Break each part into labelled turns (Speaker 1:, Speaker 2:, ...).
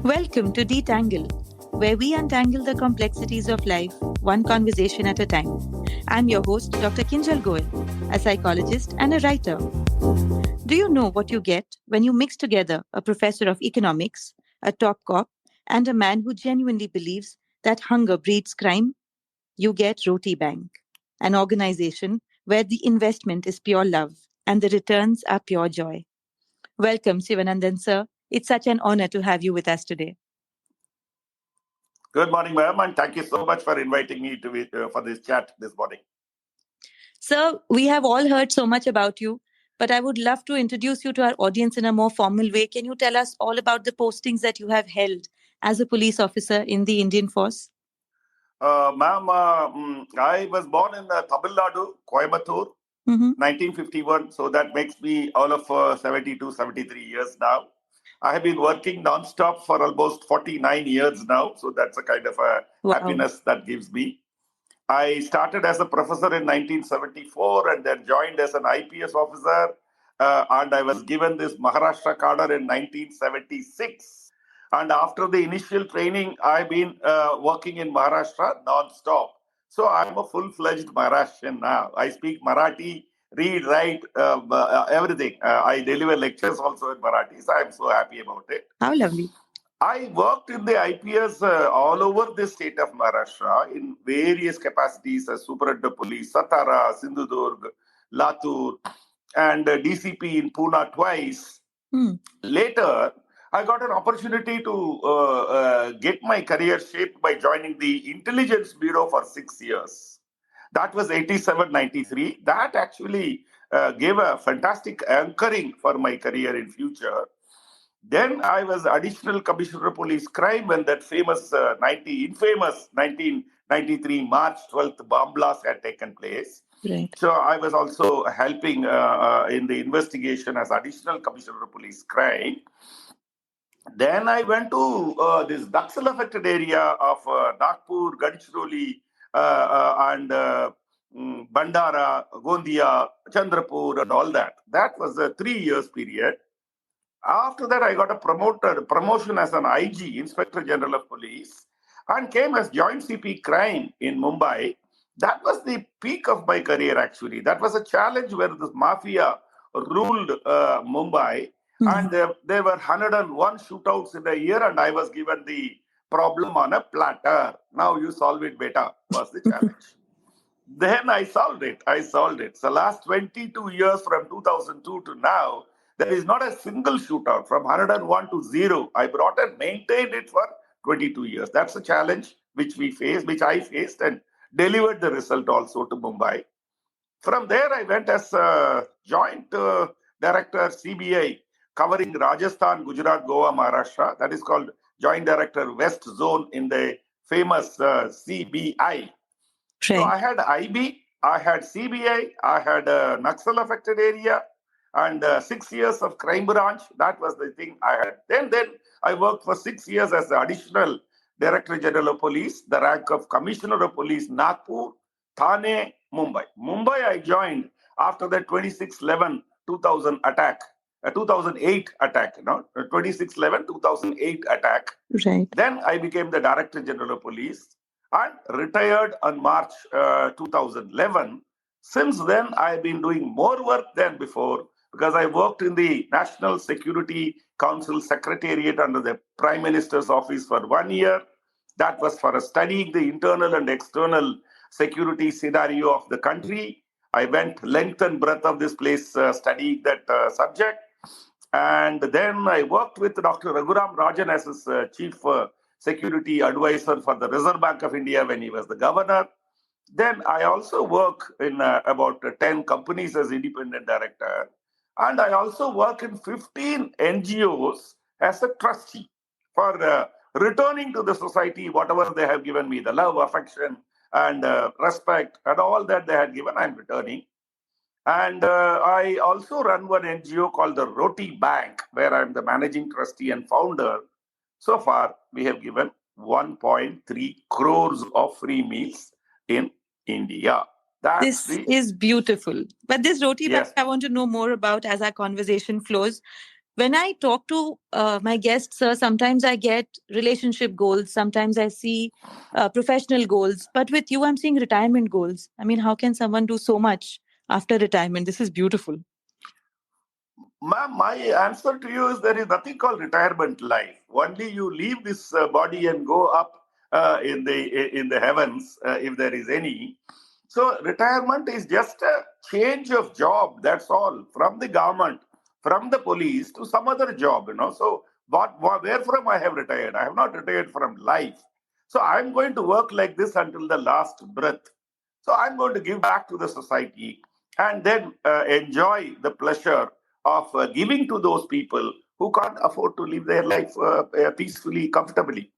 Speaker 1: Welcome to Detangle, where we untangle the complexities of life, one conversation at a time. I'm your host, Dr. Kinjal, a psychologist and a writer. Do you know what you get when you mix together a professor of economics, a top cop, and a man who genuinely believes that hunger breeds crime? You get Roti Bank, an organization where the investment is pure love and the returns are pure joy. Welcome, Sivanandhan, sir. It's such an honor to have you with us today.
Speaker 2: Good morning, ma'am, and thank you so much for inviting me for this chat this morning.
Speaker 1: Sir, we have all heard so much about you, but I would love to introduce you to our audience in a more formal way. Can you tell us all about the postings that you have held as a police officer in the Indian Force?
Speaker 2: Ma'am, I was born in Tamil Nadu, Coimbatore, 1951. So that makes me all of 72, 73 years now. I have been working non-stop for almost 49 years now. So that's a kind of a happiness that gives me. I started as a professor in 1974 and then joined as an IPS officer. And I was given this Maharashtra cadre in 1976. And after the initial training, I've been working in Maharashtra non-stop. So I'm a full-fledged Maharashtrian now. I speak Marathi, read, write, everything. I deliver lectures also in Marathi. So I'm so happy about it.
Speaker 1: How lovely.
Speaker 2: I worked in the IPS all over the state of Maharashtra in various capacities as Superintendent of Police, Satara, Sindhudurg, Latur, and DCP in Pune twice. Later, I got an opportunity to get my career shaped by joining the Intelligence Bureau for 6 years. That was 87-93. That actually gave a fantastic anchoring for my career in future. Then I was Additional Commissioner of Police Crime when that infamous 1993 March 12th bomb blast had taken place.
Speaker 1: Right.
Speaker 2: So I was also helping in the investigation as Additional Commissioner of Police Crime. Then I went to this Naxal affected area of Nagpur, Gadchiroli, and Bandara, Gondia, Chandrapur, and all that. That was a 3 years period. After that, I got a promotion as an IG, Inspector General of Police, and came as Joint CP Crime in Mumbai. That was the peak of my career, actually. That was a challenge where this mafia ruled Mumbai, and there were 101 shootouts in a year, and I was given the problem on a platter. Now you solve it better, was the challenge. Then I solved it. So last 22 years from 2002 to now, there is not a single shootout from 101 to 0. I brought and maintained it for 22 years. That's a challenge which I faced and delivered the result also to Mumbai. From there, I went as joint director CBI covering Rajasthan, Gujarat, Goa, Maharashtra. That is called Joint Director West Zone in the famous CBI. Right. So I had IB, I had CBI, I had Naxal affected area, and 6 years of crime branch. That was the thing I had. Then I worked for 6 years as the additional Director General of Police, the rank of Commissioner of Police, Nagpur, Thane, Mumbai. Mumbai I joined after the 26/11/2000 attack, 2008 attack, 26/11/2008 attack.
Speaker 1: Right.
Speaker 2: Then I became the Director General of Police and retired on March 2011. Since then, I've been doing more work than before because I worked in the National Security Council Secretariat under the Prime Minister's office for 1 year. That was for studying the internal and external security scenario of the country. I went length and breadth of this place studying that subject. And then I worked with Dr. Raghuram Rajan as his chief security advisor for the Reserve Bank of India when he was the governor. Then I also work in about 10 companies as independent director. And I also work in 15 NGOs as a trustee for returning to the society whatever they have given me, the love, affection, and respect, and all that they had given, I'm returning. And I also run one NGO called the Roti Bank, where I'm the managing trustee and founder. So far, we have given 1.3 crores of free meals in India.
Speaker 1: Is beautiful. But this Roti Bank, I want to know more about as our conversation flows. When I talk to my guests, sir, sometimes I get relationship goals, sometimes I see professional goals, but with you, I'm seeing retirement goals. I mean, how can someone do so much after retirement? This is beautiful.
Speaker 2: Ma'am, my answer to you is there is nothing called retirement life. Only you leave this body and go up in the heavens, if there is any. So retirement is just a change of job. That's all, from the government, from the police to some other job. So where from I have retired? I have not retired from life. So I'm going to work like this until the last breath. So I'm going to give back to the society and then enjoy the pleasure of giving to those people who can't afford to live their life peacefully, comfortably.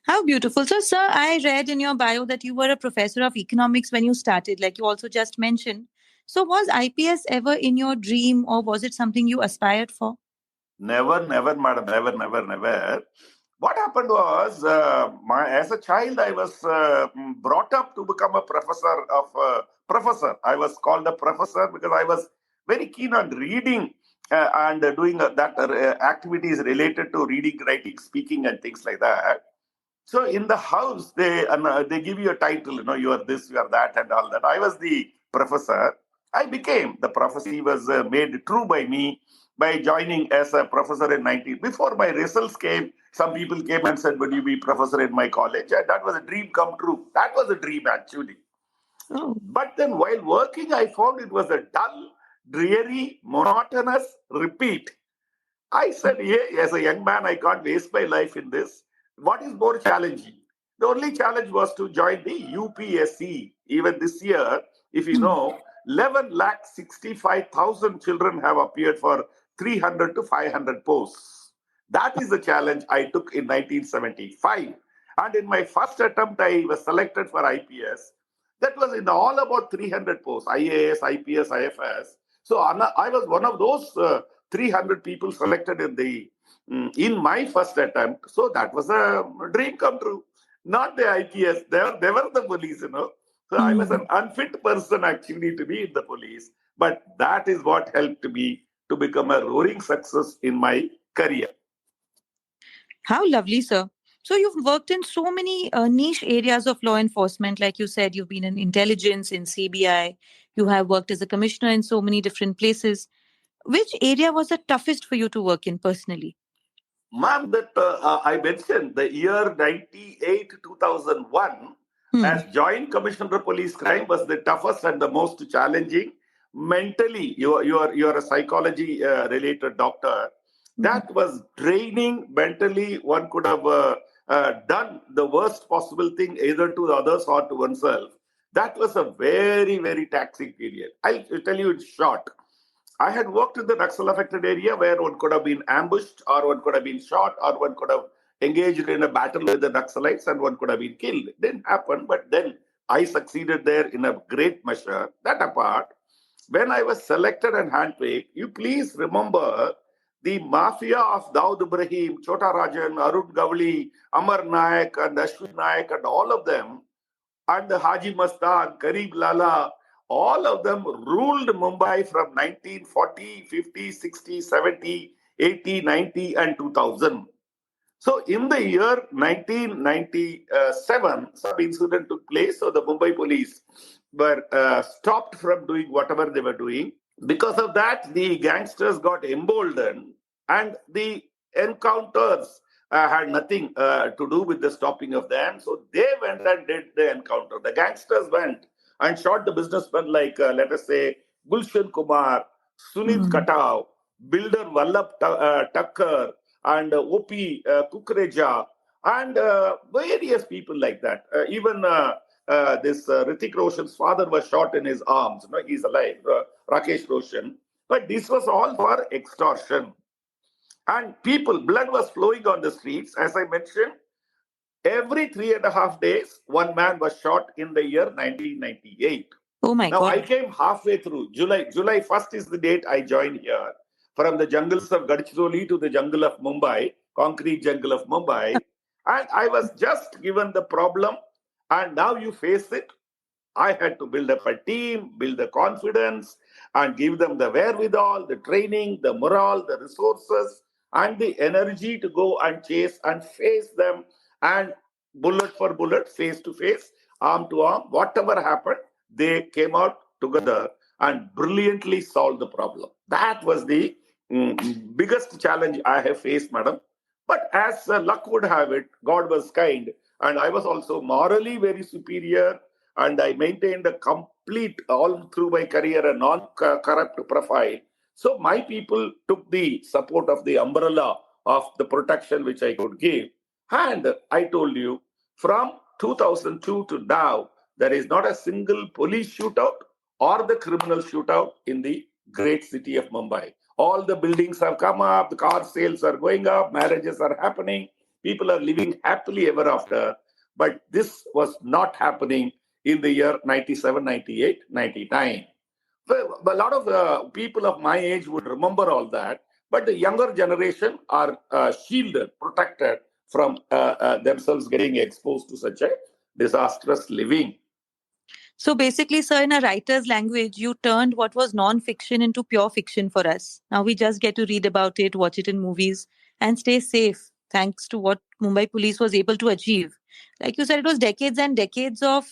Speaker 1: How beautiful. So, sir, I read in your bio that you were a professor of economics when you started, like you also just mentioned. So, was IPS ever in your dream or was it something you aspired for?
Speaker 2: Never, never, madam, never, never, never. What happened was, as a child, I was brought up to become a professor. I was called a professor because I was very keen on reading and doing that activities related to reading, writing, speaking, and things like that. So in the house, they give you a title, you are this, you are that, and all that. I was the professor. I became the prophecy was made true by me by joining as a professor in 19. Before my results came, some people came and said, "Would you be professor in my college?" And that was a dream come true. That was a dream actually.
Speaker 1: Oh.
Speaker 2: But then while working, I found it was a dull, dreary, monotonous repeat. I said, yeah, as a young man, I can't waste my life in this. What is more challenging? The only challenge was to join the UPSC. Even this year, if you
Speaker 1: Hmm.
Speaker 2: know, 11 lakh 65,000 children have appeared for 300 to 500 posts. That is the challenge I took in 1975. And in my first attempt, I was selected for IPS. That was in all about 300 posts, IAS, IPS, IFS. So I was one of those 300 people selected in my first attempt. So that was a dream come true. Not the IPS. They were the police. So I was
Speaker 1: Hmm.
Speaker 2: an unfit person actually to be in the police. But that is what helped me to become a roaring success in my career.
Speaker 1: How lovely, sir. So, you've worked in so many niche areas of law enforcement. Like you said, you've been in intelligence, in CBI, you have worked as a commissioner in so many different places. Which area was the toughest for you to work in personally?
Speaker 2: Ma'am, that I mentioned the year 98, 2001
Speaker 1: Hmm.
Speaker 2: as Joint Commissioner Police Crime was the toughest and the most challenging. Mentally, you are a psychology related doctor.
Speaker 1: Hmm.
Speaker 2: That was draining mentally. One could have done the worst possible thing either to the others or to oneself. That was a very, very taxing period. I'll tell you in short. I had worked in the Naxal affected area where one could have been ambushed, or one could have been shot, or one could have engaged in a battle with the Naxalites and one could have been killed. It didn't happen, but then I succeeded there in a great measure. That apart, when I was selected and handpicked, you please remember the mafia of Daud Ibrahim, Chota Rajan, Arun Gavli, Amar Naik, and Ashwin Naik, and all of them and Haji Mastan, Karib Lala, all of them ruled Mumbai from 1940, 50, 60, 70, 80, 90, and 2000. So in the year 1997, some incident took place. So the Mumbai police were stopped from doing whatever they were doing. Because of that, the gangsters got emboldened, and the encounters had nothing to do with the stopping of them. So they went and did the encounter. The gangsters went and shot the businessmen like, let us say, Gulshan Kumar, Sunit
Speaker 1: Hmm.
Speaker 2: Katao, Builder Vallabh Tucker, and OP Kukreja, and various people like that. Even this Ritik Roshan's father was shot in his arms. No, he's alive, Rakesh Roshan. But this was all for extortion. And people, blood was flowing on the streets. As I mentioned, every 3.5 days, one man was shot in the year 1998.
Speaker 1: Oh my
Speaker 2: Now, I
Speaker 1: God.
Speaker 2: came halfway through. July 1st is the date I joined here. From the jungles of Gadchiroli to the jungle of Mumbai, concrete jungle of Mumbai. And I was just given the problem, and now you face it. I had to build up a team, build the confidence, and give them the wherewithal, the training, the morale, the resources, and the energy to go and chase and face them, and bullet for bullet, face to face, arm to arm, whatever happened, they came out together and brilliantly solved the problem. That was the biggest challenge I have faced, madam. But as luck would have it, God was kind, and I was also morally very superior, and I maintained a complete, all through my career, a non corrupt profile. So my people took the support of the umbrella of the protection which I could give. And I told you, from 2002 to now, there is not a single police shootout or the criminal shootout in the great city of Mumbai. All the buildings have come up, the car sales are going up, marriages are happening, people are living happily ever after. But this was not happening in the year 97, 98, 99. Well, a lot of people of my age would remember all that, but the younger generation are shielded, protected from themselves getting exposed to such a disastrous living.
Speaker 1: So basically, sir, in a writer's language, you turned what was non-fiction into pure fiction for us. Now we just get to read about it, watch it in movies, and stay safe thanks to what Mumbai police was able to achieve. Like you said, it was decades and decades of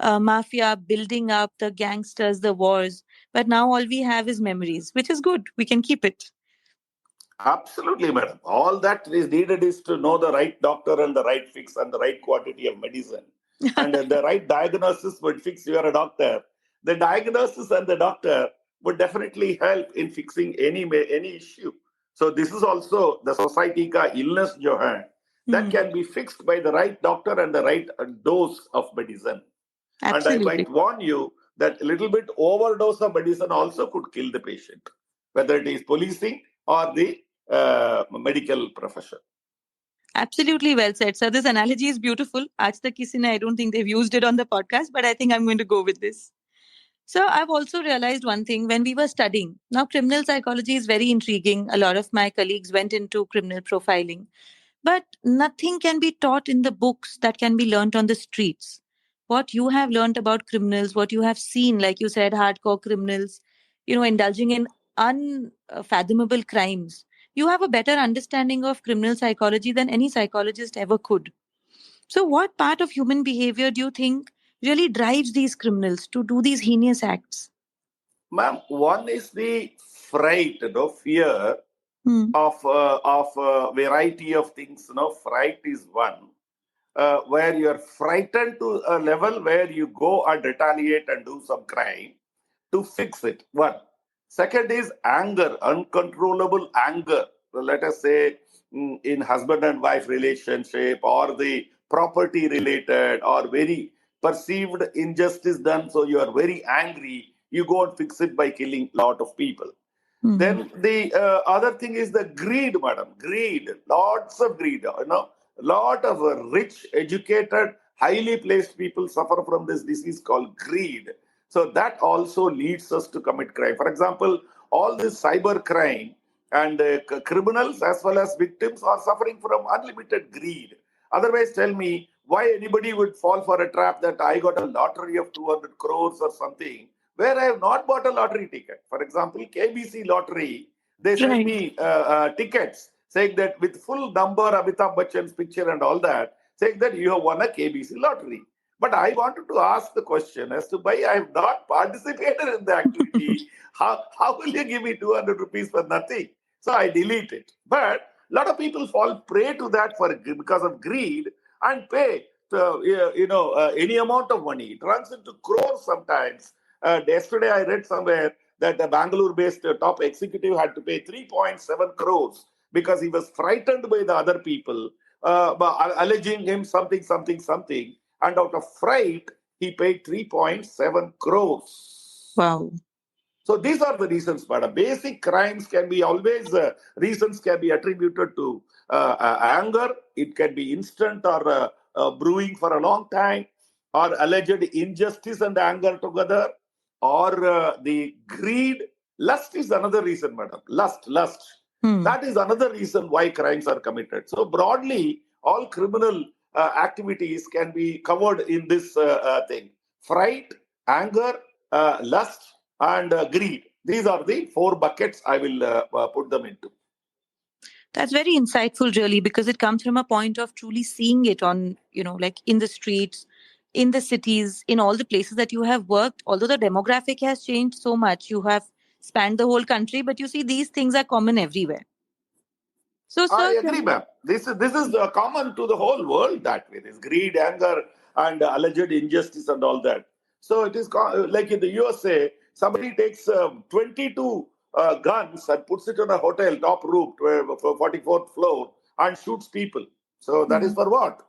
Speaker 1: mafia building up, the gangsters, the wars. But now all we have is memories, which is good. We can keep it.
Speaker 2: Absolutely, madam. All that is needed is to know the right doctor and the right fix and the right quantity of medicine. And the right diagnosis would fix you are a doctor. The diagnosis and the doctor would definitely help in fixing any issue. So this is also the society ka illness jo hai, that
Speaker 1: Hmm.
Speaker 2: can be fixed by the right doctor and the right dose of medicine. And I
Speaker 1: Absolutely.
Speaker 2: might warn you that a little bit overdose of medicine also could kill the patient, whether it is policing or the medical profession.
Speaker 1: Absolutely well said, sir. This analogy is beautiful. Aaj tak kisi ne, I don't think they've used it on the podcast, but I think I'm going to go with this. So I've also realized one thing when we were studying. Now, criminal psychology is very intriguing. A lot of my colleagues went into criminal profiling, but nothing can be taught in the books that can be learnt on the streets. What you have learnt about criminals, what you have seen, like you said, hardcore criminals, indulging in unfathomable crimes. You have a better understanding of criminal psychology than any psychologist ever could. So, what part of human behavior do you think really drives these criminals to do these heinous acts?
Speaker 2: Ma'am, one is the fright, fear
Speaker 1: Hmm.
Speaker 2: of variety of things. Fright is one, where you're frightened to a level where you go and retaliate and do some crime to fix it. One. Second is anger, uncontrollable anger. So let us say in husband and wife relationship or the property related or very perceived injustice done. So you are very angry. You go and fix it by killing a lot of people.
Speaker 1: Hmm.
Speaker 2: Then the other thing is the greed, madam. Greed, lots of greed. Lot of rich, educated, highly placed people suffer from this disease called greed. So that also leads us to commit crime. For example, all this cyber crime and criminals as well as victims are suffering from unlimited greed. Otherwise, tell me why anybody would fall for a trap that I got a lottery of 200 crores or something where I have not bought a lottery ticket. For example, KBC lottery, they send
Speaker 1: Right.
Speaker 2: me tickets saying that with full number, Amitabh Bachchan's picture and all that, saying that you have won a KBC lottery. But I wanted to ask the question as to why I have not participated in the activity. How will you give me 200 rupees for nothing? So I delete it. But a lot of people fall prey to that because of greed and pay any amount of money. It runs into crores sometimes. Yesterday, I read somewhere that a Bangalore based top executive had to pay 3.7 crores because he was frightened by the other people, alleging him something, something, something. And out of fright, he paid 3.7 crores.
Speaker 1: Wow.
Speaker 2: So these are the reasons, but basic crimes can be always, reasons can be attributed to anger. It can be instant or brewing for a long time, or alleged injustice and anger together, or the greed. Lust is another reason, madam. Lust.
Speaker 1: Hmm.
Speaker 2: That is another reason why crimes are committed. So broadly, all criminal activities can be covered in this thing: fright, anger, lust, and greed. These are the four buckets I will put them into.
Speaker 1: That's very insightful, really, because it comes from a point of truly seeing it on, like in the streets, in the cities, in all the places that you have worked. Although the demographic has changed so much, you have spanned the whole country, but you see, these things are common everywhere. So,
Speaker 2: I
Speaker 1: sir,
Speaker 2: agree, ma'am. This is common to the whole world that way. This greed, anger, and alleged injustice and all that. So it is like in the USA, somebody takes 22 guns and puts it on a hotel top roof, 44th floor, and shoots people. So that is
Speaker 1: hmm.
Speaker 2: for what?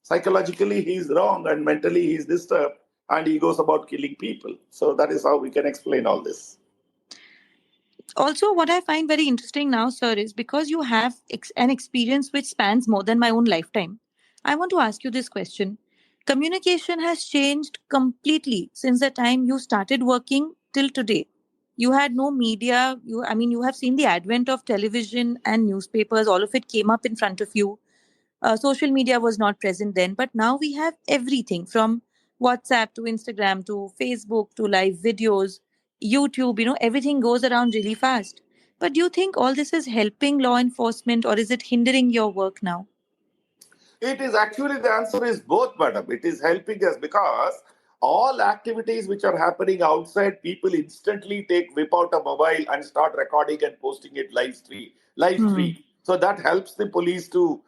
Speaker 2: Psychologically he is wrong and mentally he is disturbed, and he goes about killing people. So that is how we can explain all this.
Speaker 1: Also, what I find very interesting now, sir, is because you have an experience which spans more than my own lifetime. I want to ask you this question. Communication has changed completely since the time you started working till today. You had no media. You have seen the advent of television and newspapers. All of it came up in front of you. Social media was not present then, but now we have everything from WhatsApp to Instagram to Facebook to live videos, YouTube. Everything goes around really fast. But do you think all this is helping law enforcement or is it hindering your work now?
Speaker 2: It is actually, the answer is both, madam. It is helping us because all activities which are happening outside, people instantly whip out a mobile and start recording and posting it live
Speaker 1: Hmm.
Speaker 2: stream. So that helps the police to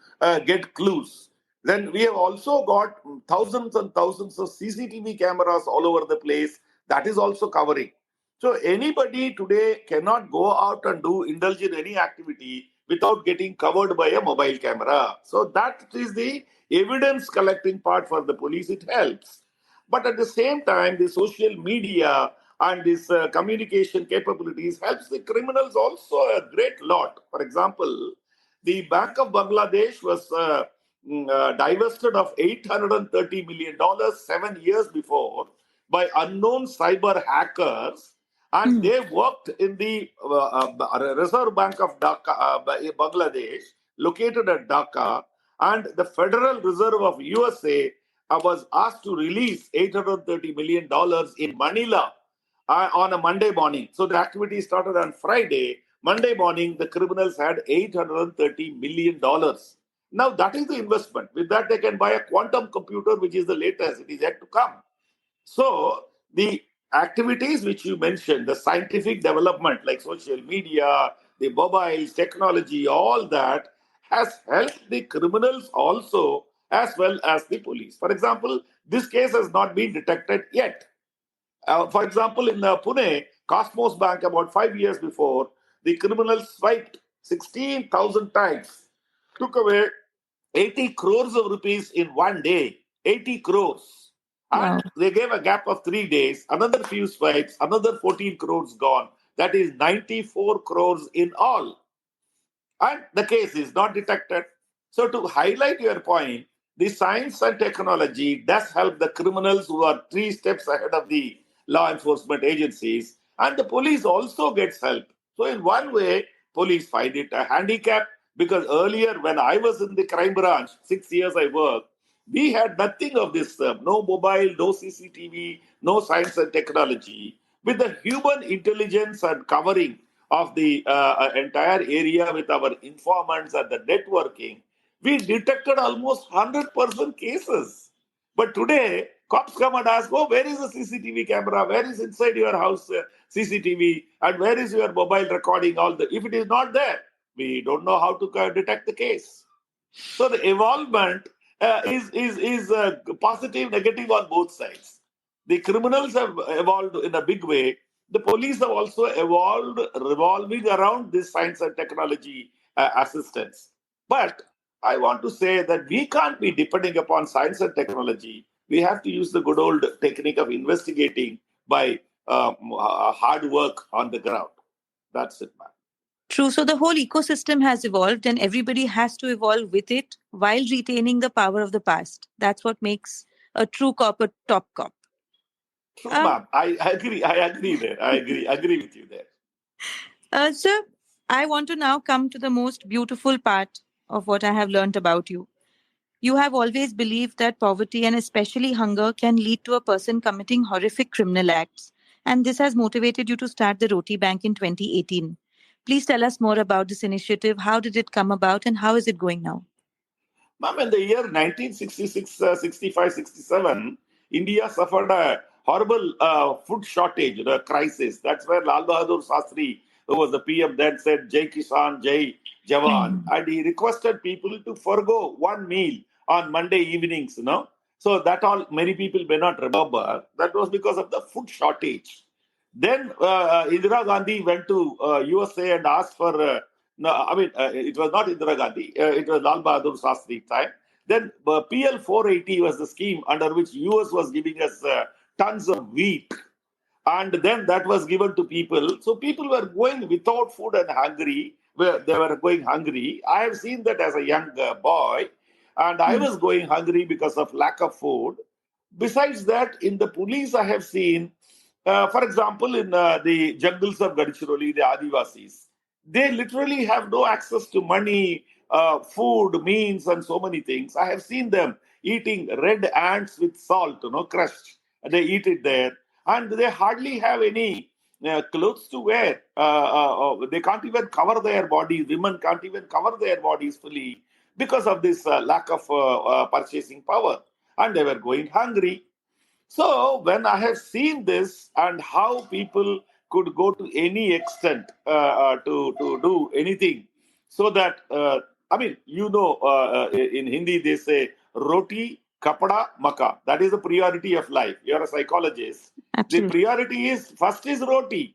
Speaker 2: get clues. Then we have also got thousands and thousands of CCTV cameras all over the place. That is also covering. So anybody today cannot go out and indulge in any activity without getting covered by a mobile camera. So that is the evidence collecting part for the police. It helps. But at the same time, the social media and this communication capabilities helps the criminals also a great lot. For example, the Bank of Bangladesh was divested of $830 million 7 years before by unknown cyber hackers, and
Speaker 1: Hmm.
Speaker 2: they worked in the Reserve Bank of Dhaka, Bangladesh, located at Dhaka, and the Federal Reserve of USA was asked to release $830 million in Manila on a Monday morning. So the activity started on Friday. Monday morning, the criminals had $830 million. Now that is the investment. With that, they can buy a quantum computer, which is the latest. It is yet to come. So the activities which you mentioned, the scientific development like social media, the mobiles, technology, all that has helped the criminals also as well as the police. For example, this case has not been detected yet. For example, in Pune, Cosmos Bank about 5 years before, the criminals swiped 16,000 times, took away 80 crores of rupees in one day. 80 crores.
Speaker 1: Wow.
Speaker 2: And they gave a gap of 3 days, another few swipes, another 14 crores gone. That is 94 crores in all, and the case is not detected. So, to highlight your point, the science and technology does help the criminals who are 3 steps ahead of the law enforcement agencies, and the police also gets help. So, in one way, police find it a handicap because earlier, when I was in the crime branch, 6 years I worked, we had nothing of this no mobile, no CCTV, no science and technology. With the human intelligence and covering of the entire area with our informants and the networking, we detected almost 100% cases. But today, cops come and ask, oh, where is the CCTV camera? Where is inside your house CCTV? And where is your mobile recording? All the If it is not there, we don't know how to detect the case. So the evolvement is positive, negative on both sides. The criminals have evolved in a big way. The police have also evolved, revolving around this science and technology assistance. But I want to say that we can't be depending upon science and technology. We have to use the good old technique of investigating by hard work on the ground. That's it, man.
Speaker 1: True. So the whole ecosystem has evolved and everybody has to evolve with it while retaining the power of the past. That's what makes a true cop a top cop.
Speaker 2: True,
Speaker 1: Um,
Speaker 2: ma'am. I agree. I agree there. I agree with you there.
Speaker 1: sir, I want to now come to the most beautiful part of what I have learned about you. You have always believed that poverty and especially hunger can lead to a person committing horrific criminal acts. and this has motivated you to start the Roti Bank in 2018. Please tell us more about this initiative. How did it come about and how is it going now?
Speaker 2: Ma'am, in the year 1966, 65, 67, India suffered a horrible food shortage, the crisis. That's where Lal Bahadur Shastri, who was the PM then, said, Jai Kisan, Jai Jawan.
Speaker 1: Mhm.
Speaker 2: And he requested people to forego one meal on Monday evenings, So that all many people may not remember. That was because of the food shortage. Then Indira Gandhi went to USA and asked for, no, I mean, it was not Indira Gandhi, it was Lal Bahadur Shastri time. Then PL 480 was the scheme under which US was giving us tons of wheat. And then that was given to people. So people were going without food and hungry. They were going hungry. I have seen that as a young boy. And I
Speaker 1: Mm.
Speaker 2: was going hungry because of lack of food. Besides that, in the police, I have seen, for example, in the jungles of Gadchiroli, the Adivasis, they literally have no access to money, food, means, and so many things. I have seen them eating red ants with salt, crushed. They eat it there, and they hardly have any clothes to wear. They can't even cover their bodies. Women can't even cover their bodies fully because of this lack of purchasing power, and they were going hungry. So when I have seen this and how people could go to any extent to do anything, so that I mean, in Hindi they say roti, kapda, maka. That is the priority of life. You are a psychologist. The
Speaker 1: Absolutely.
Speaker 2: priority is first is roti.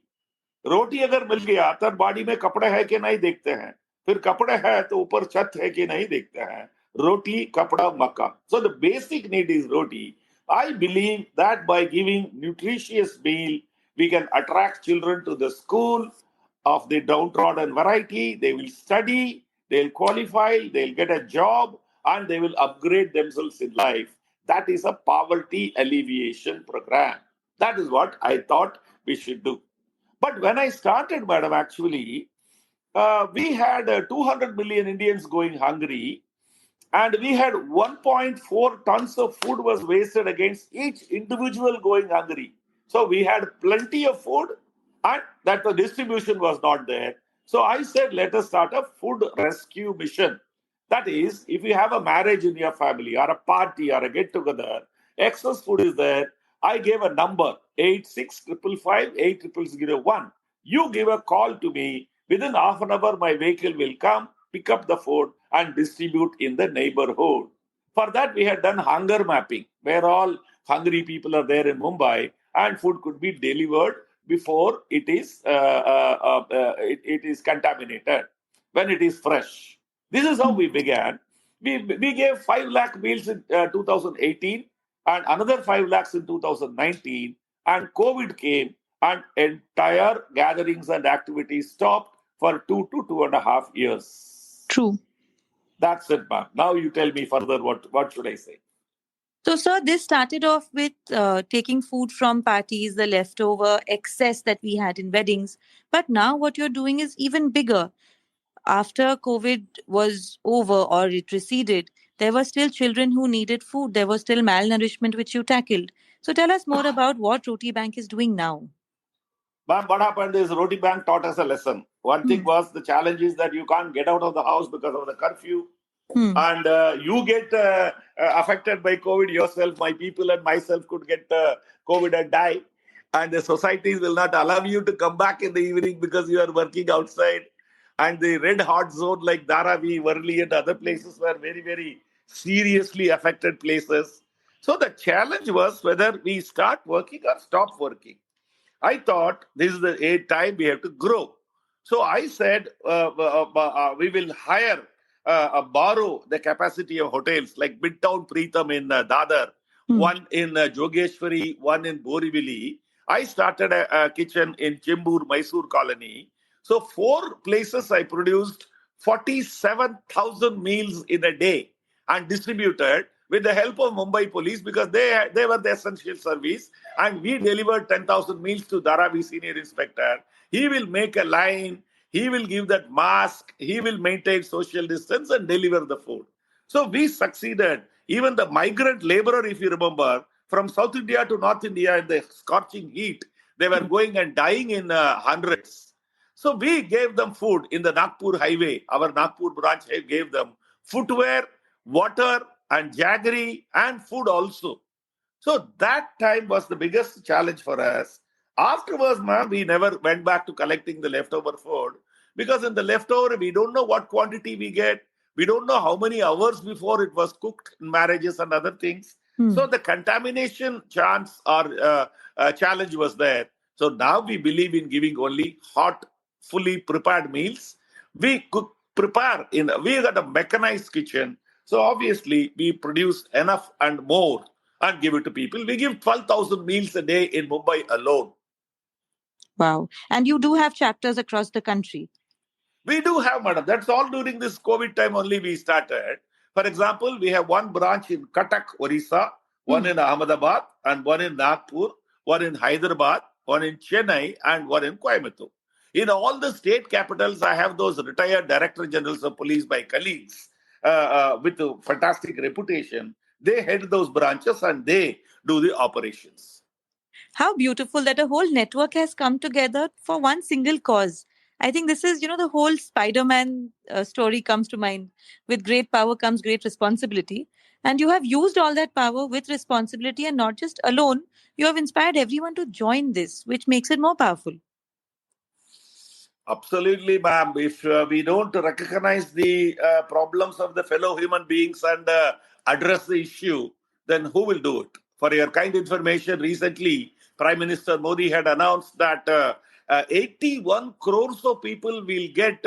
Speaker 2: रोटी अगर मिल गया तब body में कपड़े है कि नहीं देखते हैं फिर कपड़े है तो ऊपर छत है कि नहीं देखते हैं roti, kapda, maka. So the basic need is roti. I believe that by giving nutritious meal, we can attract children to the school of the downtrodden variety. They will study, they'll qualify, they'll get a job, and they will upgrade themselves in life. That is a poverty alleviation program. That is what I thought we should do. But when I started, madam, actually, we had 200 million Indians going hungry, and we had 1.4 tons of food was wasted against each individual going hungry. So we had plenty of food, and that the distribution was not there. So I said, let us start a food rescue mission. That is, if you have a marriage in your family or a party or a get together, excess food is there. I gave a number 8655580001. You give a call to me. Within half an hour, my vehicle will come, pick up the food, and distribute in the neighborhood. For that, we had done hunger mapping, where all hungry people are there in Mumbai, and food could be delivered before it is contaminated, when it is fresh. This is how we began. We gave 5 lakh meals in 2018 and another 5 lakhs in 2019, and COVID came and entire gatherings and activities stopped for 2 to 2.5 years.
Speaker 1: True.
Speaker 2: That's it, ma'am. Now you tell me further what should I say?
Speaker 1: So, sir, this started off with taking food from parties, the leftover excess that we had in weddings. But now, what you're doing is even bigger. After COVID was over or it receded, there were still children who needed food. There was still malnourishment, which you tackled. So, tell us more about what Roti Bank is doing now.
Speaker 2: But what happened is Roti Bank taught us a lesson. One thing
Speaker 1: Hmm.
Speaker 2: was the challenge is that you can't get out of the house because of the curfew.
Speaker 1: Hmm.
Speaker 2: And you get affected by COVID yourself. My people and myself could get COVID and die. And the societies will not allow you to come back in the evening because you are working outside. And the red hot zone like Dharavi, Worli, and other places were very, very seriously affected places. So the challenge was whether we start working or stop working. I thought this is the time we have to grow. So I said we will hire, borrow the capacity of hotels like Midtown Preetham in Dadar,
Speaker 1: Hmm.
Speaker 2: one in Jogeshwari, one in Borivali. I started a kitchen in Chembur, Mysore colony. So 4 places I produced 47,000 meals in a day and distributed with the help of Mumbai police because they were the essential service, and we delivered 10,000 meals to Dharavi senior inspector. He will make a line, he will give that mask, he will maintain social distance and deliver the food. So we succeeded. Even the migrant laborer, if you remember, from South India to North India in the scorching heat, They were going and dying in hundreds. So we gave them food in the Nagpur highway. Our Nagpur branch gave them footwear, water, and jaggery, and food also. So that time was the biggest challenge for us. Afterwards, ma'am, we never went back to collecting the leftover food because in the leftover, we don't know what quantity we get. We don't know how many hours before it was cooked in marriages and other things. So the contamination chance or challenge was there. So now we believe in giving only hot, fully prepared meals. We cook, prepare in. We got a mechanized kitchen. So obviously we produce enough and more and give it to people. We give 12,000 meals a day in Mumbai alone.
Speaker 1: Wow. And you do have chapters across the country.
Speaker 2: We do have, madam. That's all during this COVID time only we started. For example, we have one branch in Cuttack, Orissa, one in Ahmedabad, and one in Nagpur, one in Hyderabad, one in Chennai, and one in Coimbatore. In all the state capitals, I have those retired director generals of police, my colleagues, with a fantastic reputation. They head those branches and they do the operations.
Speaker 1: How beautiful that a whole network has come together for one single cause. I think this is, the whole Spider Man story comes to mind. With great power comes great responsibility. And you have used all that power with responsibility and not just alone. You have inspired everyone to join this, which makes it more powerful.
Speaker 2: Absolutely, ma'am. If we don't recognize the problems of the fellow human beings and address the issue, then who will do it? For your kind information, recently, Prime Minister Modi had announced that 81 crores of people will get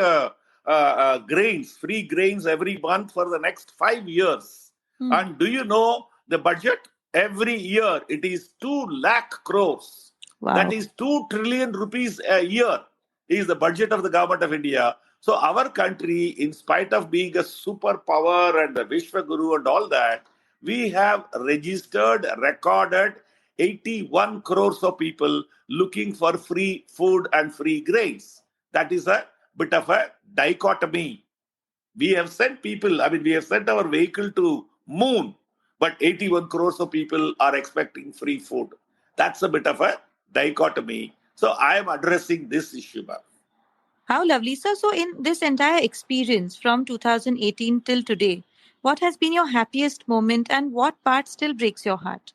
Speaker 2: grains, free grains every month for the next 5 years. And do you know the budget? Every year, it is 2 lakh crores.
Speaker 1: Wow.
Speaker 2: That is 2 trillion rupees a year is the budget of the government of India. So our country, in spite of being a superpower and a Vishwaguru and all that, we have registered, recorded 81 crores of people looking for free food and free grains. That is a bit of a dichotomy. We have sent people, we have sent our vehicle to moon, but 81 crores of people are expecting free food. That's a bit of a dichotomy. So I am addressing this issue, ma'am.
Speaker 1: How lovely, sir. So, in this entire experience from 2018 till today, what has been your happiest moment and what part still breaks your heart?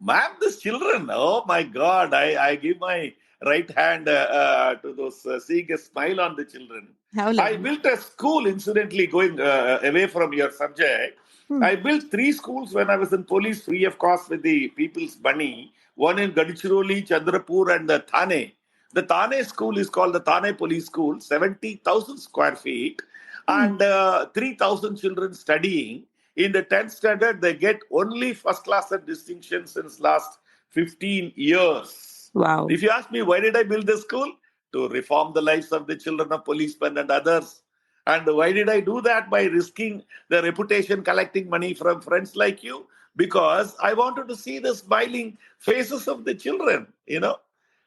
Speaker 2: Ma'am, these children, oh my God, I give my right hand to those, seeing a smile on the children.
Speaker 1: How
Speaker 2: I
Speaker 1: lovely.
Speaker 2: built a school, incidentally, going away from your subject. I built 3 schools when I was in police, free of cost with the people's money. One in Gadchiroli, Chandrapur, and Thane. The Thane school is called the Thane Police School, 70,000 square feet, and 3,000 children studying. In the 10th standard, they get only first class and distinction since last 15 years.
Speaker 1: Wow.
Speaker 2: If you ask me, why did I build this school? To reform the lives of the children of policemen and others. And why did I do that? By risking the reputation, collecting money from friends like you? Because I wanted to see the smiling faces of the children.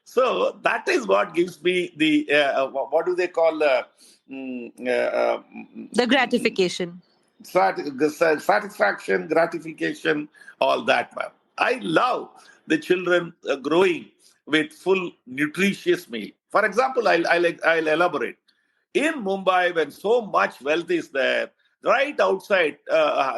Speaker 2: So that is what gives me the, what do they call,
Speaker 1: The gratification.
Speaker 2: satisfaction, gratification, all that, ma'am. I love the children growing with full nutritious meal. For example, I'll elaborate. In Mumbai, when so much wealth is there, right outside,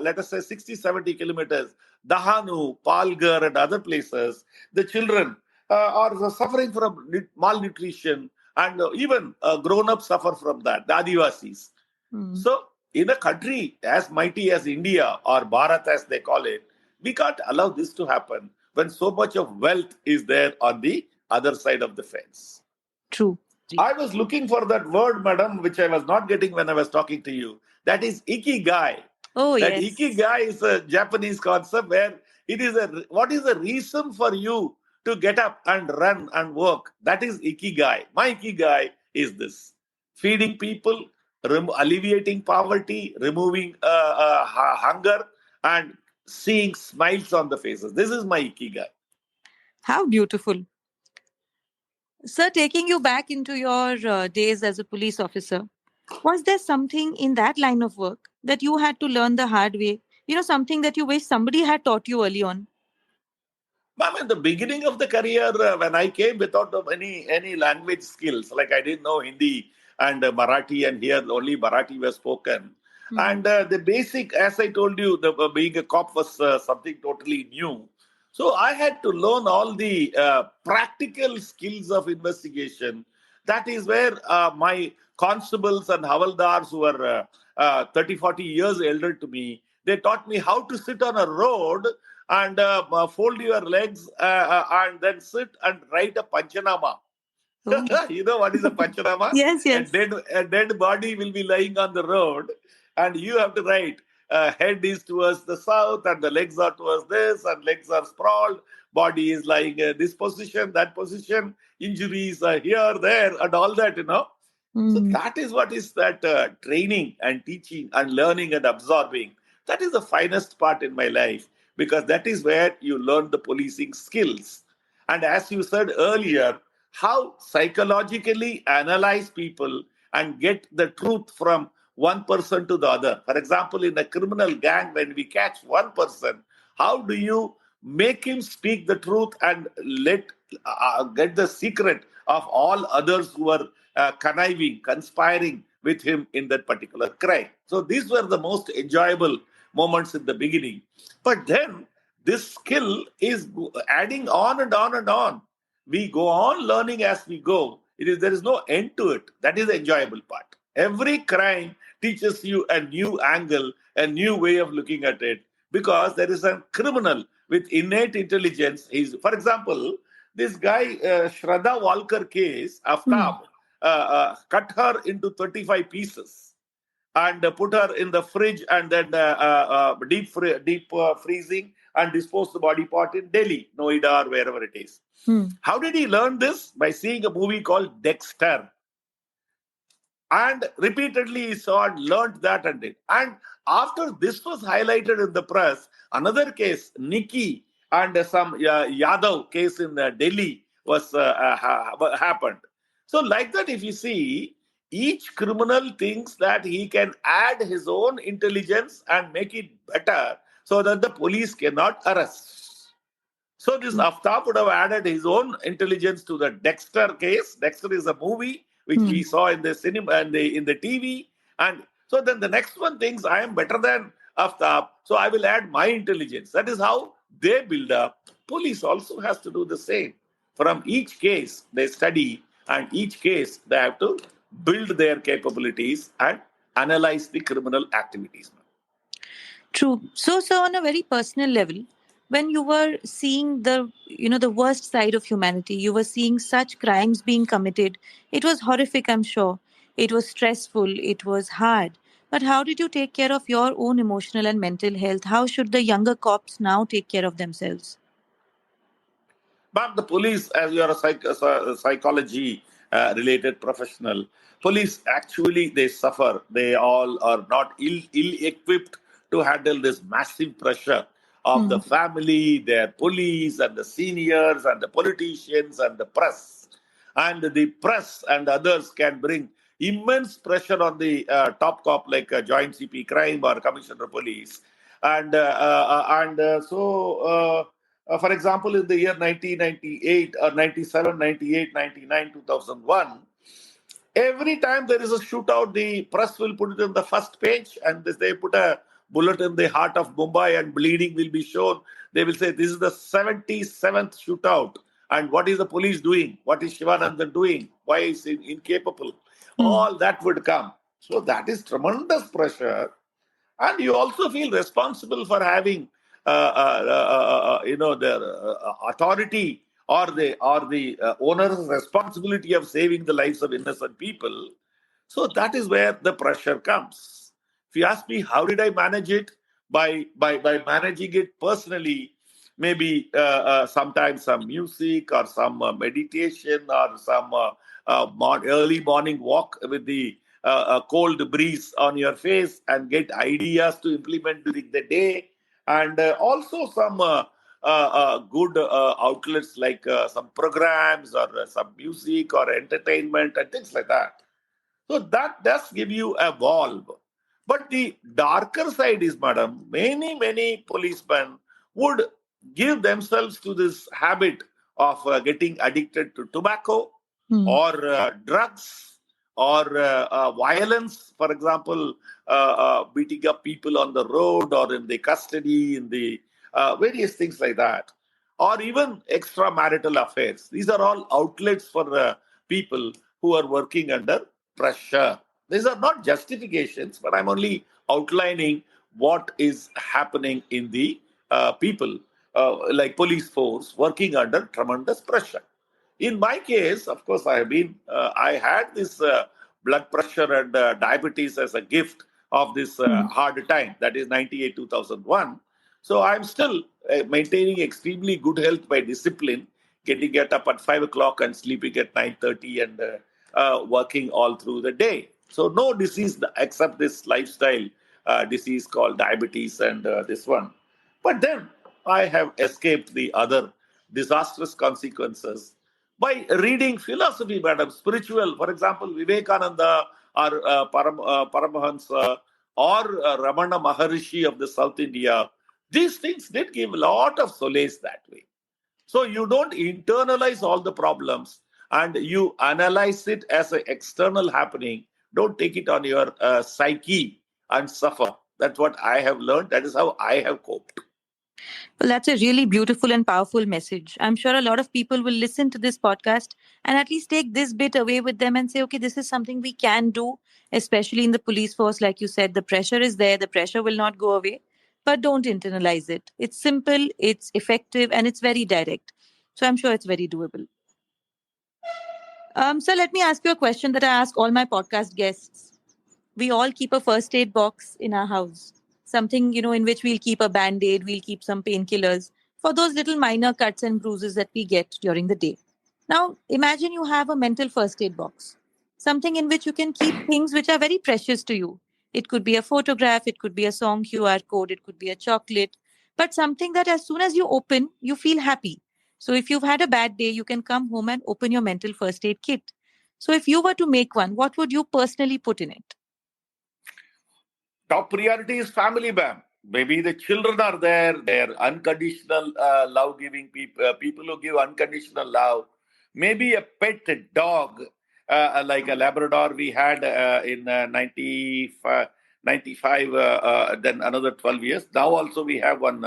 Speaker 2: let us say 60, 70 kilometers, Dahanu, Palghar, and other places, the children are suffering from malnutrition, and even grown-ups suffer from that, the Adivasis. So, in a country as mighty as India or Bharat as they call it, we can't allow this to happen when so much of wealth is there on the other side of the fence.
Speaker 1: True.
Speaker 2: I was looking for that word, madam, which I was not getting when I was talking to you. That is ikigai.
Speaker 1: Oh,
Speaker 2: That
Speaker 1: yes.
Speaker 2: ikigai is a Japanese concept where it is what is the reason for you to get up and run and work? That is ikigai. My ikigai is this: feeding people, alleviating poverty, removing hunger, and seeing smiles on the faces. This is my ikigai.
Speaker 1: How beautiful. Sir, taking you back into your days as a police officer, was there something in that line of work that you had to learn the hard way? Something that you wish somebody had taught you early on?
Speaker 2: Ma'am, in the beginning of the career, when I came without any language skills, like I didn't know Hindi and Marathi, and here only Marathi was spoken.
Speaker 1: Hmm.
Speaker 2: And the basic, as I told you, being a cop was something totally new. So I had to learn all the practical skills of investigation. That is where my constables and havaldars who were 30, 40 years elder to me, they taught me how to sit on a road and fold your legs and then sit and write a panchanama.
Speaker 1: Oh.
Speaker 2: You know what is a panchanama?
Speaker 1: Yes, yes.
Speaker 2: A dead body will be lying on the road, and you have to write. Head is towards the south, and the legs are towards this, and legs are sprawled. Body is lying this position, that position. Injuries are here, there, and all that. So
Speaker 1: Hmm.
Speaker 2: that is what is that training and teaching and learning and absorbing. That is the finest part in my life because that is where you learn the policing skills. And as you said earlier, how psychologically analyze people and get the truth from one person to the other. For example, in a criminal gang, when we catch one person, how do you make him speak the truth and let get the secret of all others who are conniving, conspiring with him in that particular crime? So these were the most enjoyable moments in the beginning. But then this skill is adding on and on and on. We go on learning as we go. There is no end to it. That is the enjoyable part. Every crime teaches you a new angle, a new way of looking at it, because there is a criminal with innate intelligence. For example, this guy Shraddha Walker case,
Speaker 1: Hmm.
Speaker 2: Aftab, cut her into 35 pieces and put her in the fridge and then deep freezing and dispose the body part in Delhi, Noida, or wherever it is.
Speaker 1: Hmm.
Speaker 2: How did he learn this? By seeing a movie called Dexter. And repeatedly he saw and learned that and did. And after this was highlighted in the press, another case, Nikki and some Yadav case in Delhi was happened. So like that, if you see, each criminal thinks that he can add his own intelligence and make it better so that the police cannot arrest. So this
Speaker 1: True.
Speaker 2: Aftab would have added his own intelligence to the Dexter case. Dexter is a movie which
Speaker 1: Hmm.
Speaker 2: we saw in the cinema and in the TV. And so then the next one thinks I am better than Aftab, so I will add my intelligence. That is how they build up. Police also has to do the same. From each case they study, and each case they have to build their capabilities and analyze the criminal activities.
Speaker 1: True. So on a very personal level, when you were seeing the worst side of humanity, you were seeing such crimes being committed. It was horrific, I'm sure. It was stressful. It was hard. But how did you take care of your own emotional and mental health? How should the younger cops now take care of themselves?
Speaker 2: But the police, as you are a psychology related professional, police actually they suffer. They all are not ill equipped to handle this massive pressure of
Speaker 1: Hmm.
Speaker 2: the family, their police, and the seniors, and the politicians, and the press. And the press and others can bring immense pressure on the top cop like Joint CP Crime or Commissioner of Police. For example, in the year 1998 or 97, 98, 99, 2001, every time there is a shootout, the press will put it in the first page and they put a bullet in the heart of Mumbai and bleeding will be shown. They will say, this is the 77th shootout. And what is the police doing? What is Shivanandhan doing? Why is he incapable?
Speaker 1: Hmm.
Speaker 2: All that would come. So that is tremendous pressure, and you also feel responsible for having the authority or the owner's responsibility of saving the lives of innocent people. So that is where the pressure comes. If you ask me how did I manage it, by managing it personally, maybe sometimes some music or some meditation or some early morning walk with the cold breeze on your face and get ideas to implement during the day, and also some good outlets like some programs or some music or entertainment and things like that. So that does give you a valve. But the darker side is, madam, many policemen would give themselves to this habit of getting addicted to tobacco
Speaker 1: Hmm.
Speaker 2: or drugs or violence, for example, beating up people on the road or in the custody, in the various things like that, or even extramarital affairs. These are all outlets for people who are working under pressure. These are not justifications, but I'm only outlining what is happening in the people, like police force, working under tremendous pressure. In my case, of course, I had this blood pressure and diabetes as a gift of this
Speaker 1: Hmm.
Speaker 2: hard time, that is 98 2001. So I'm still maintaining extremely good health by discipline, get up at 5 o'clock and sleeping at 9:30 and working all through the day. So no disease except this lifestyle disease called diabetes and this one. But then I have escaped the other disastrous consequences by reading philosophy, madam, spiritual. For example, Vivekananda or Paramahansa or Ramana Maharishi of the South India. These things did give a lot of solace that way. So you don't internalize all the problems and you analyze it as an external happening. Don't take it on your psyche and suffer. That's what I have learned. That is how I have coped.
Speaker 1: Well, that's a really beautiful and powerful message. I'm sure a lot of people will listen to this podcast and at least take this bit away with them and say, okay, this is something we can do, especially in the police force. Like you said, the pressure is there, the pressure will not go away, but don't internalize it. It's simple, it's effective, and it's very direct. So I'm sure it's very doable. So let me ask you a question that I ask all my podcast guests. We all keep a first aid box in our house, something, in which we'll keep a band aid, we'll keep some painkillers for those little minor cuts and bruises that we get during the day. Now, imagine you have a mental first aid box, something in which you can keep things which are very precious to you. It could be a photograph, it could be a song QR code, it could be a chocolate, but something that as soon as you open, you feel happy. So if you've had a bad day, you can come home and open your mental first aid kit. So if you were to make one, what would you personally put in it?
Speaker 2: Top priority is family, bam. Maybe the children are there. They're unconditional love giving people, people who give unconditional love. Maybe a pet dog, like a Labrador we had in 95, then another 12 years. Now also we have one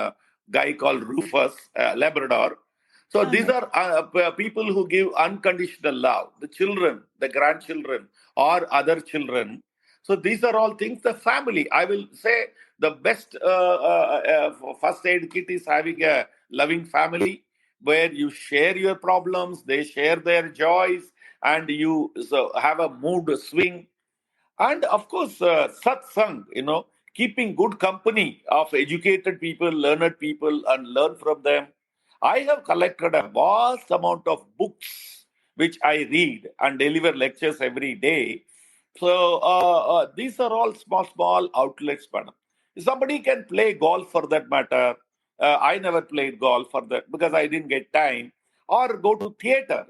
Speaker 2: guy called Rufus, Labrador. So
Speaker 1: Oh,
Speaker 2: these
Speaker 1: no.
Speaker 2: are people who give unconditional love. The children, the grandchildren, or other children. So these are all things. The family, I will say, the best first aid kit is having a loving family where you share your problems, they share their joys, and you so have a mood swing. And of course, satsang, keeping good company of educated people, learned people, and learn from them. I have collected a vast amount of books which I read and deliver lectures every day. So these are all small, small outlets, madam. Somebody can play golf for that matter. I never played golf for that because I didn't get time. Or go to theater,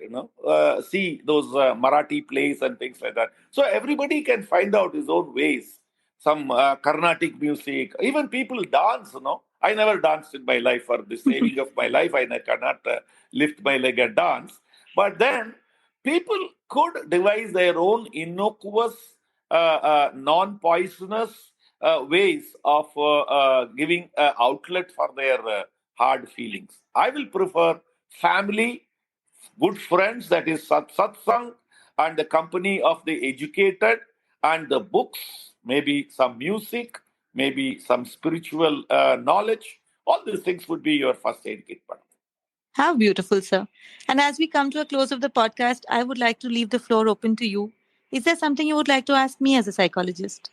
Speaker 2: see those Marathi plays and things like that. So everybody can find out his own ways. Some Carnatic music, even people dance. I never danced in my life for the saving of my life. I cannot lift my leg and dance. But then people could devise their own innocuous, non-poisonous ways of giving outlet for their hard feelings. I will prefer family, good friends, that is satsang, and the company of the educated, and the books, maybe some music, maybe some spiritual knowledge. All these things would be your first aid kit.
Speaker 1: How beautiful, sir. And as we come to a close of the podcast, I would like to leave the floor open to you. Is there something you would like to ask me as a psychologist?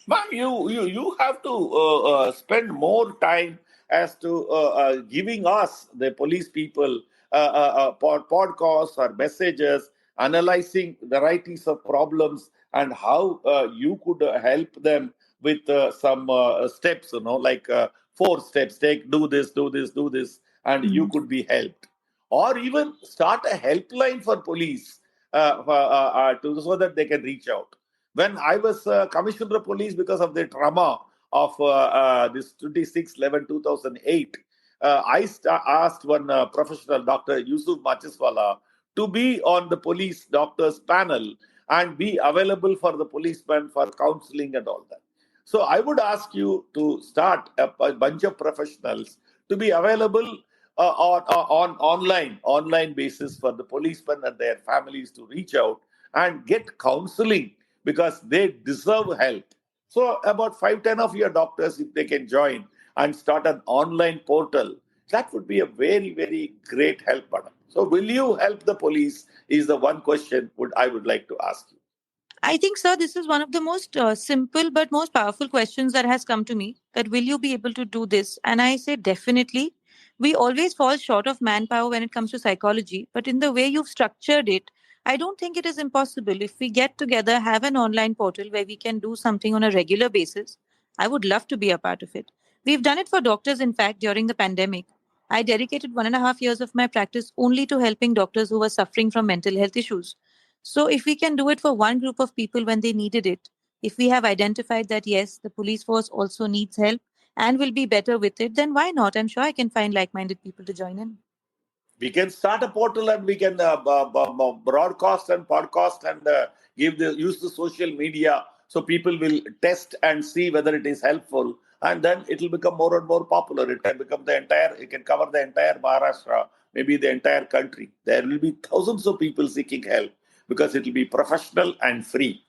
Speaker 2: Ma'am, you have to spend more time as to giving us, the police people, podcasts or messages, analyzing varieties of problems and how you could help them with some steps, like 4 steps. Do this, do this, do this, and you
Speaker 1: Mm.
Speaker 2: could be helped. Or even start a helpline for police so that they can reach out. When I was commissioner of police, because of the trauma of this 26/11/2008, asked one professional, Dr. Yusuf Machiswala, to be on the police doctors panel and be available for the policemen for counseling and all that. So I would ask you to start a bunch of professionals to be available on online basis for the policemen and their families to reach out and get counseling because they deserve help. So about 5-10 of your doctors, if they can join and start an online portal, that would be a very, very great help, madam. So will you help the police is the one question I would like to ask you.
Speaker 1: I think, sir, this is one of the most simple but most powerful questions that has come to me. That will you be able to do this? And I say definitely. We always fall short of manpower when it comes to psychology, but in the way you've structured it, I don't think it is impossible. If we get together, have an online portal where we can do something on a regular basis, I would love to be a part of it. We've done it for doctors, in fact, during the pandemic. I dedicated 1.5 years of my practice only to helping doctors who were suffering from mental health issues. So, if we can do it for one group of people when they needed it, if we have identified that yes, the police force also needs help and will be better with it, then why not? I'm sure I can find like minded people to join in.
Speaker 2: We can start a portal and we can broadcast and podcast and use the social media so people will test and see whether it is helpful, and then it will become more and more popular. It can cover the entire Maharashtra, maybe the entire country. There will be thousands of people seeking help because it will be professional and free.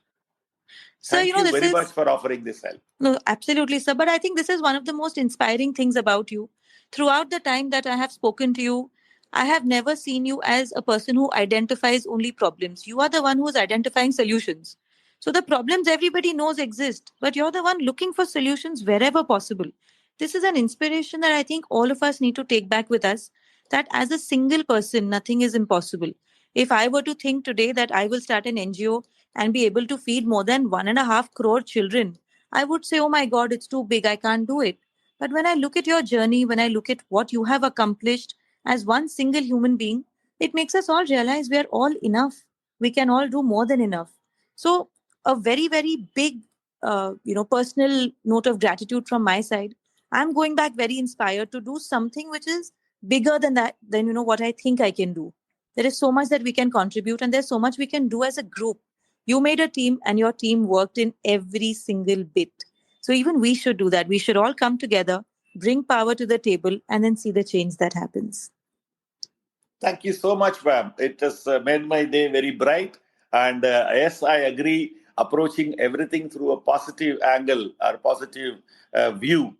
Speaker 1: So,
Speaker 2: Thank you
Speaker 1: this
Speaker 2: very
Speaker 1: is
Speaker 2: much for offering this help.
Speaker 1: no, absolutely, sir. But I think this is one of the most inspiring things about you. Throughout the time that I have spoken to you, I have never seen you as a person who identifies only problems. You are the one who is identifying solutions. So the problems everybody knows exist, but you're the one looking for solutions wherever possible. This is an inspiration that I think all of us need to take back with us, that as a single person, nothing is impossible. If I were to think today that I will start an NGO and be able to feed more than 1.5 crore children, I would say, oh my God, it's too big. I can't do it. But when I look at your journey, when I look at what you have accomplished as one single human being, it makes us all realize we are all enough. We can all do more than enough. So, a very, very big, personal note of gratitude from my side. I'm going back very inspired to do something which is bigger than that, than, what I think I can do. There is so much that we can contribute, and there's so much we can do as a group. You made a team, and your team worked in every single bit. So even we should do that. We should all come together, bring power to the table, and then see the change that happens.
Speaker 2: Thank you so much, ma'am. It has made my day very bright. And yes, I agree. Approaching everything through a positive angle or positive view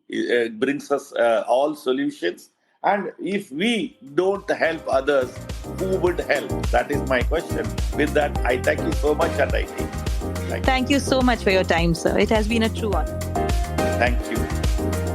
Speaker 2: brings us all solutions. And if we don't help others, who would help? That is my question. With that, I thank you so much and I take.
Speaker 1: Thank you so much for your time, sir. It has been a true honor.
Speaker 2: Thank you.